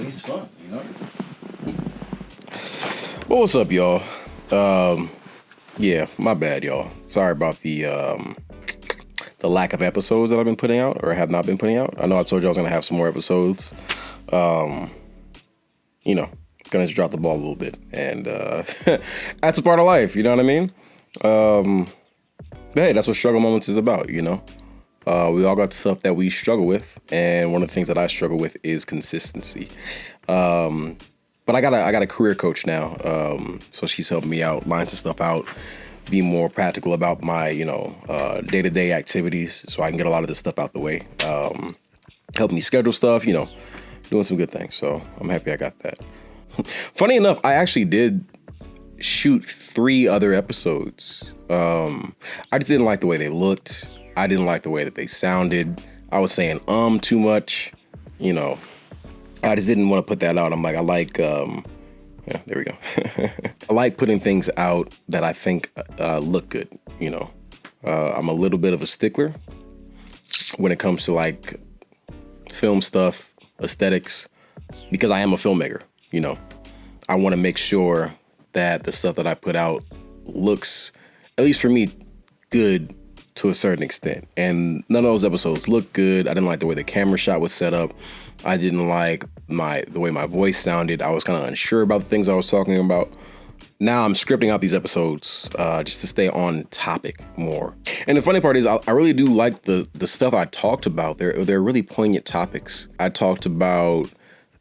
least fun, you know? Well, what's up, y'all? Yeah, my bad, y'all. Sorry about the lack of episodes that I've been putting out or have not been putting out. I know I told you I was gonna have some more episodes. You know, gonna just drop the ball a little bit, and that's a part of life. You know what I mean? But hey, that's what struggle moments is about. You know, we all got stuff that we struggle with, and one of the things that I struggle with is consistency. But I got a career coach now, so she's helping me out, line some stuff out, be more practical about my day-to-day activities, so I can get a lot of this stuff out the way. Help me schedule stuff, doing some good things. So I'm happy I got that. Funny enough, I actually did shoot 3 other episodes. I just didn't like the way they looked. I didn't like the way that they sounded. I was saying too much, I just didn't want to put that out. I'm like, yeah, there we go. I like putting things out that I think look good, I'm a little bit of a stickler when it comes to like film stuff, aesthetics, because I am a filmmaker, I want to make sure that the stuff that I put out looks, at least for me, good to a certain extent. And none of those episodes look good. I didn't like the way the camera shot was set up. I didn't like the way my voice sounded. I was kind of unsure about the things I was talking about. Now I'm scripting out these episodes just to stay on topic more. And the funny part is I really do like the stuff I talked about. They're really poignant topics. I talked about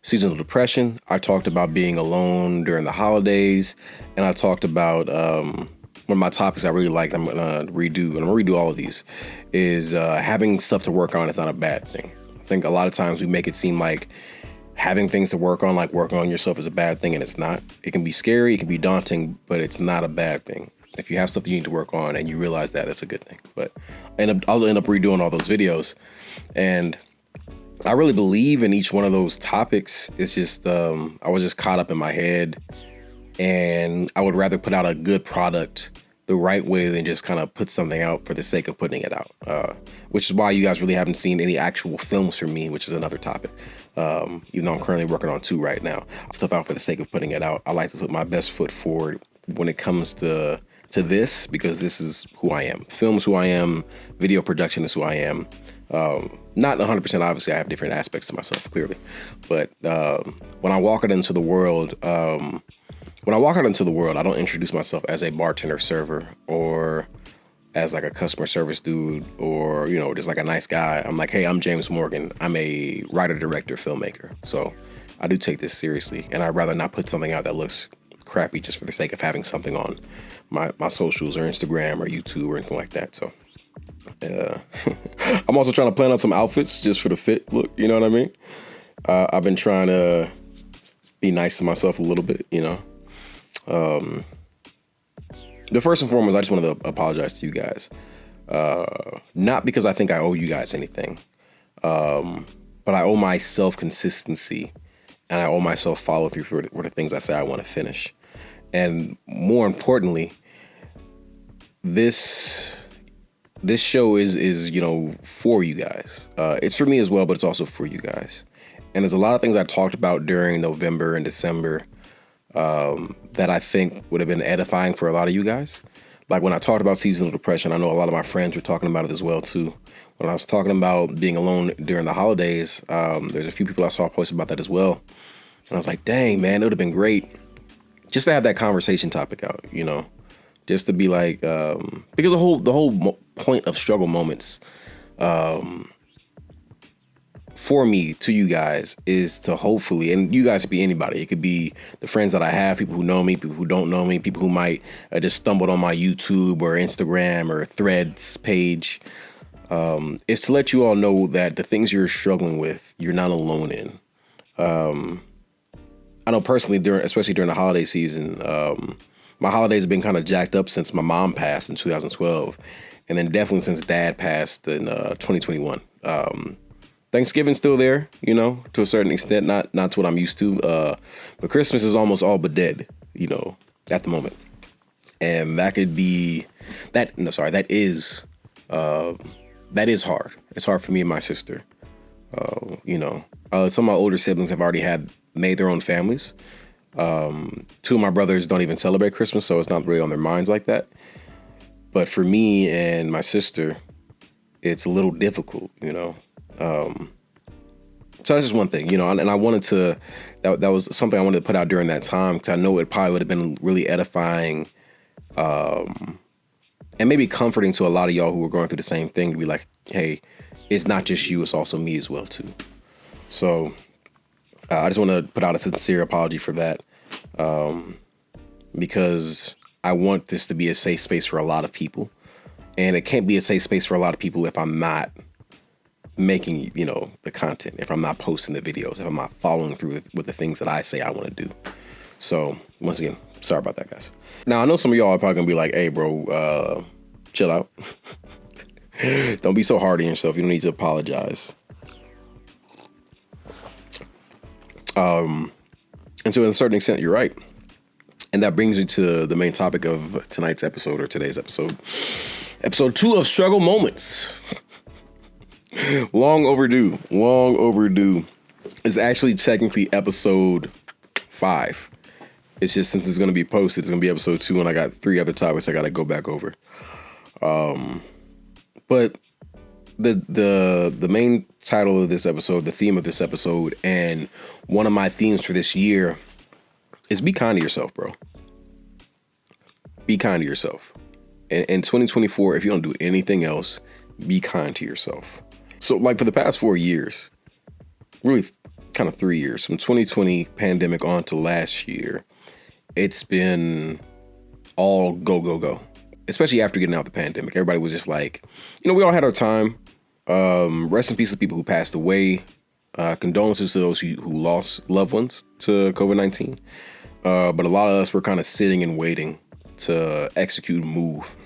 seasonal depression. I talked about being alone during the holidays. And I talked about one of my topics I really liked, I'm gonna redo all of these, is having stuff to work on is not a bad thing. I think a lot of times we make it seem like having things to work on, like working on yourself, is a bad thing, and it's not. It can be scary, it can be daunting, but it's not a bad thing. If you have stuff that you need to work on and you realize that, that's a good thing. But I'll end up redoing all those videos, and I really believe in each one of those topics. It's just I was just caught up in my head, and I would rather put out a good product the right way than just kind of put something out for the sake of putting it out, which is why you guys really haven't seen any actual films from me, which is another topic. Even though I'm currently working on 2 right now, stuff out for the sake of putting it out. I like to put my best foot forward when it comes to this, because this is who I am. Film is who I am. Video production is who I am. Not 100%, obviously, I have different aspects to myself, clearly. But when I walk out into the world, I don't introduce myself as a bartender server or as like a customer service dude or, just like a nice guy. I'm like, hey, I'm James Morgan. I'm a writer, director, filmmaker. So I do take this seriously, and I'd rather not put something out that looks crappy just for the sake of having something on my socials or Instagram or YouTube or anything like that. So I'm also trying to plan out some outfits just for the fit look. You know what I mean? I've been trying to be nice to myself a little bit, The first and foremost, I just wanted to apologize to you guys. Not because I think I owe you guys anything, but I owe myself consistency, and I owe myself follow through for the things I say I want to finish. And more importantly, this show is for you guys. It's for me as well, but it's also for you guys. And there's a lot of things I talked about during November and December that I think would have been edifying for a lot of you guys. Like when I talked about seasonal depression, I know a lot of my friends were talking about it as well too. When I was talking about being alone during the holidays, there's a few people I saw post about that as well. And I was like, dang, man, it would have been great just to have that conversation topic out, just to be like, because the whole point of struggle moments, for me, to you guys, is to hopefully, and you guys could be anybody. It could be the friends that I have, people who know me, people who don't know me, people who might just stumbled on my YouTube or Instagram or Threads page. Is to let you all know that the things you're struggling with, you're not alone in. I know personally, especially during the holiday season, my holidays have been kind of jacked up since my mom passed in 2012, and then definitely since Dad passed in 2021. Thanksgiving's still there, to a certain extent, not to what I'm used to. But Christmas is almost all but dead, at the moment. And that is hard. It's hard for me and my sister. Some of my older siblings have already had made their own families. Two of my brothers don't even celebrate Christmas, so it's not really on their minds like that. But for me and my sister, it's a little difficult, you know. So that's just one thing, you know, and I wanted to, that was something I wanted to put out during that time, because I know it probably would have been really edifying and maybe comforting to a lot of y'all who were going through the same thing, to be like, hey, it's not just you, it's also me as well, too. So I just want to put out a sincere apology for that, because I want this to be a safe space for a lot of people. And it can't be a safe space for a lot of people if I'm not making, you know, the content, if I'm not posting the videos, if I'm not following through with the things that I say I want to do. So once again, sorry about that, guys. Now, I know some of y'all are probably gonna be like, hey, bro, chill out. Don't be so hard on yourself. You don't need to apologize. And to a certain extent, you're right. And that brings me to the main topic of tonight's episode, or today's episode. Episode 2 of Struggle Moments. Long overdue. It's actually technically episode 5. It's just, since it's going to be posted, it's going to be episode 2, and I got 3 other topics I got to go back over. But the main title of this episode, the theme of this episode, and one of my themes for this year is be kind to yourself, bro. Be kind to yourself. In 2024, if you don't do anything else, be kind to yourself. So, like, for the past 4 years, really kind of 3 years, from 2020 pandemic on to last year, it's been all go. Especially after getting out the pandemic. Everybody was just like, you know, we all had our time. Rest in peace to people who passed away. Condolences to those who lost loved ones to COVID-19. But a lot of us were kind of sitting and waiting to execute and move.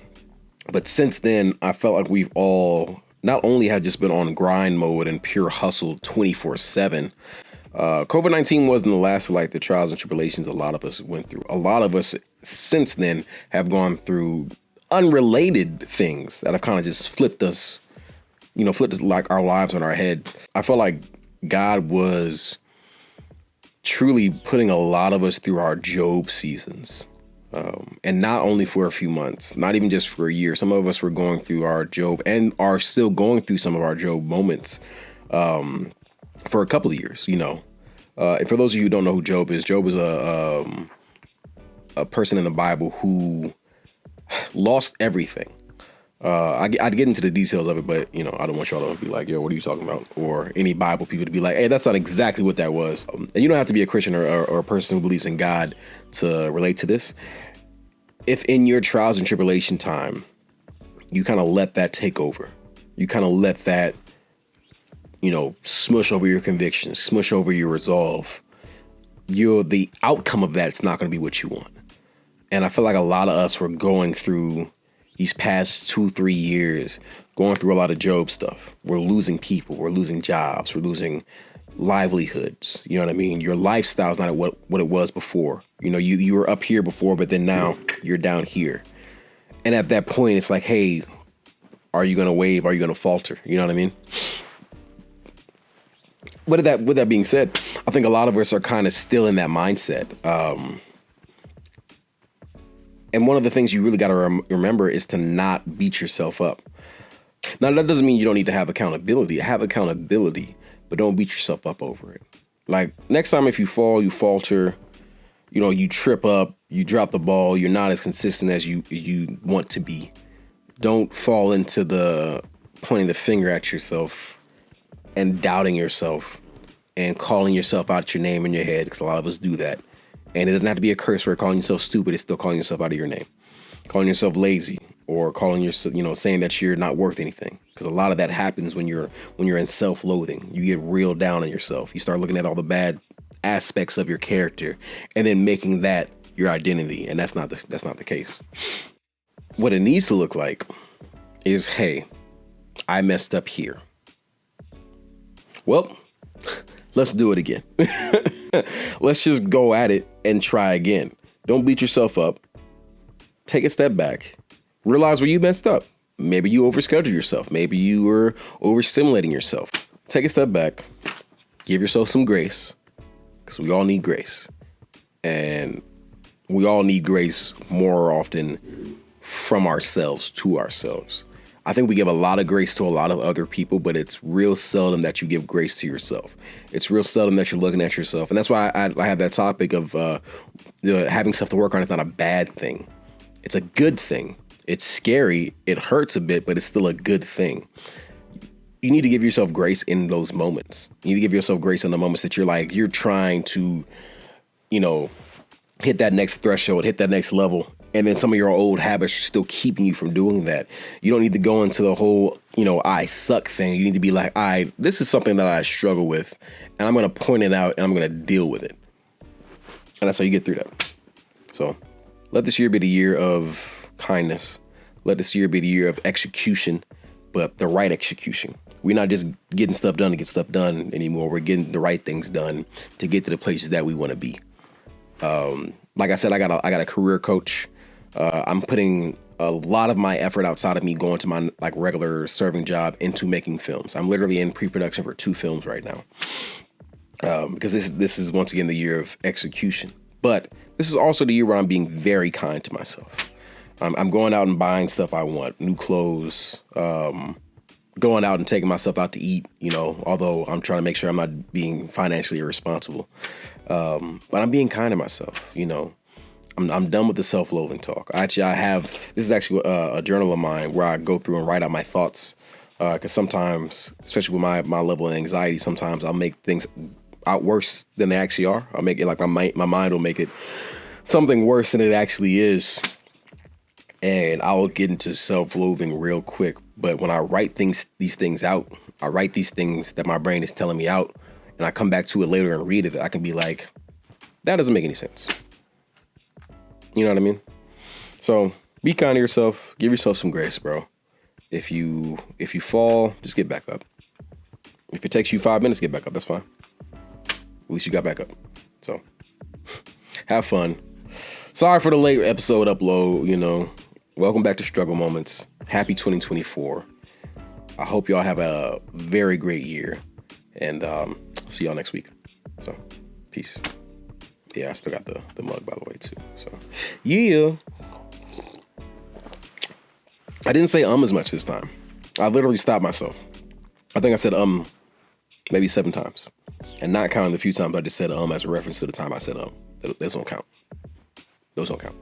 But since then, I felt like we've all not only have just been on grind mode and pure hustle 24/7. COVID-19 wasn't the last of like the trials and tribulations a lot of us went through. A lot of us since then have gone through unrelated things that have kind of just flipped us like our lives on our head. I felt like God was truly putting a lot of us through our Job seasons. And not only for a few months, not even just for a year. Some of us were going through our Job and are still going through some of our Job moments for a couple of years, you know. And for those of you who don't know who Job is a person in the Bible who lost everything. I'd get into the details of it, but, you know, I don't want y'all to be like, yo, what are you talking about? Or any Bible people to be like, hey, that's not exactly what that was. And you don't have to be a Christian or a person who believes in God to relate to this. If in your trials and tribulation time, you kind of let that take over, you kind of let that, you know, smush over your convictions, smush over your resolve, the outcome of that's not going to be what you want. And I feel like a lot of us were going through these past 2-3 years, going through a lot of Job stuff. We're losing people, we're losing jobs, we're losing livelihoods. You know what I mean? Your lifestyle's not what it was before. You know, you were up here before, but then now you're down here. And at that point, it's like, hey, are you going to wave? Are you going to falter? You know what I mean? With that being said, I think a lot of us are kind of still in that mindset. And one of the things you really got to remember is to not beat yourself up. Now, that doesn't mean you don't need to have accountability. Have accountability, but don't beat yourself up over it. Like, next time if you fall, you falter, you know, you trip up, you drop the ball, you're not as consistent as you want to be. Don't fall into the pointing the finger at yourself and doubting yourself and calling yourself out your name in your head, because a lot of us do that. And it doesn't have to be a curse word. Calling yourself stupid is still calling yourself out of your name. Calling yourself lazy, or calling yourself, you know, saying that you're not worth anything. Because a lot of that happens when you're in self-loathing. You get real down on yourself. You start looking at all the bad aspects of your character and then making that your identity. And that's not the case. What it needs to look like is, hey, I messed up here. Well, let's do it again. Let's just go at it and try again. Don't beat yourself up. Take a step back. Realize where you messed up. Maybe you overscheduled yourself. Maybe you were overstimulating yourself. Take a step back. Give yourself some grace. because we all need grace. And we all need grace more often from ourselves to ourselves. I think we give a lot of grace to a lot of other people, but it's real seldom that you give grace to yourself. It's real seldom that you're looking at yourself. And that's why I have that topic of having stuff to work on is not a bad thing. It's a good thing. It's scary. It hurts a bit, but it's still a good thing. You need to give yourself grace in those moments. You need to give yourself grace in the moments that you're trying to, hit that next threshold, hit that next level. And then some of your old habits are still keeping you from doing that. You don't need to go into the whole, I suck thing. You need to be like, this is something that I struggle with, and I'm going to point it out and I'm going to deal with it. And that's how you get through that. So let this year be the year of kindness. Let this year be the year of execution, but the right execution. We're not just getting stuff done to get stuff done anymore. We're getting the right things done to get to the places that we want to be. Like I said, I got a career coach. I'm putting a lot of my effort outside of me going to my regular serving job into making films. I'm literally in pre-production for 2 films right now. Because this is once again the year of execution. But this is also the year where I'm being very kind to myself. I'm going out and buying stuff I want, new clothes, going out and taking myself out to eat, although I'm trying to make sure I'm not being financially irresponsible. But I'm being kind to myself, I'm done with the self-loathing talk. This is actually a journal of mine where I go through and write out my thoughts. Because sometimes, especially with my level of anxiety, sometimes I'll make things out worse than they actually are. I'll make it like my mind will make it something worse than it actually is. And I will get into self-loathing real quick. But when I write these things out, I write these things that my brain is telling me out, and I come back to it later and read it, I can be like, that doesn't make any sense. You know what I mean? So be kind to yourself. Give yourself some grace, bro. If you fall, just get back up. If it takes you 5 minutes to get back up, that's fine. At least you got back up. So have fun. Sorry for the late episode upload, Welcome back to Struggle Moments. Happy 2024. I hope y'all have a very great year. And see y'all next week. So, peace. Yeah, I still got the mug, by the way, too. So, yeah. I didn't say as much this time. I literally stopped myself. I think I said maybe 7 times. And not counting the few times I just said as a reference to the time I said Those don't count. Those don't count.